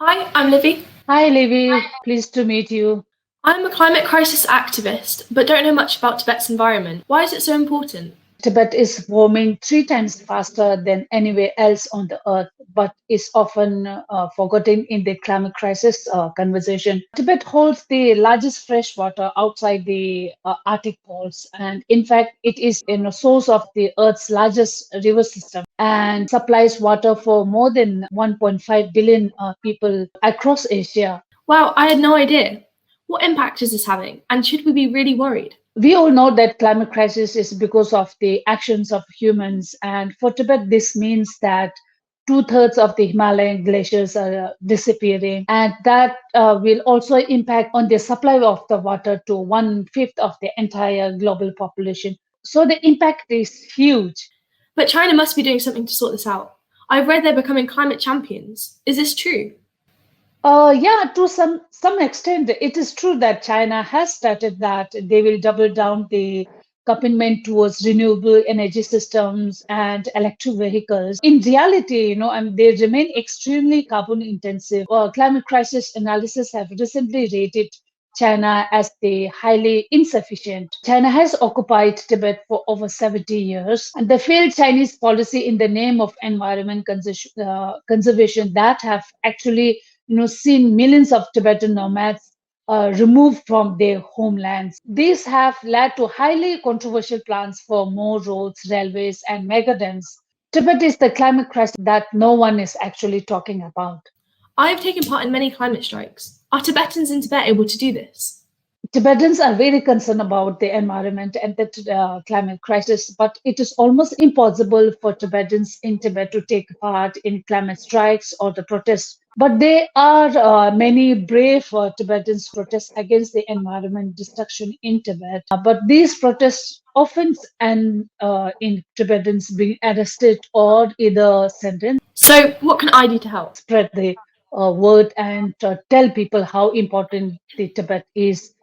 Hi, I'm Livy. Hi, Levi. Pleased to meet you. I'm a climate crisis activist, but don't know much about Tibet's environment. Why is it so important? Tibet is warming 3 times faster than anywhere else on the earth, but is often forgotten in the climate crisis conversation. Tibet holds the largest freshwater outside the Arctic poles, and in fact, it is a source of the Earth's largest river system and supplies water for more than 1.5 billion people across Asia. Wow, I had no idea. What impact is this having? And should we be really worried? We all know that climate crisis is because of the actions of humans, and for Tibet this means that two-thirds of the Himalayan glaciers are disappearing, and that will also impact on the supply of the water to one-fifth of the entire global population. So the impact is huge. But China must be doing something to sort this out. I've read they're becoming climate champions. Is this true? Yeah, to some extent, it is true that China has started that they will double down the commitment towards renewable energy systems and electric vehicles. In reality, they remain extremely carbon intensive. Climate crisis analysis have recently rated China as the highly insufficient. China has occupied Tibet for over 70 years, and the failed Chinese policy in the name of environment conservation that have actually seen millions of Tibetan nomads removed from their homelands. These have led to highly controversial plans for more roads, railways, and mega dams. Tibet is the climate crisis that no one is actually talking about. I have taken part in many climate strikes. Are Tibetans in Tibet able to do this? Tibetans are very concerned about the environment and the climate crisis, but it is almost impossible for Tibetans in Tibet to take part in climate strikes or the protests. But there are many brave Tibetans who protest against the environment destruction in Tibet. But these protests often end in Tibetans being arrested or either sentenced. So, what can I do to help? Spread the word and tell people how important the Tibet is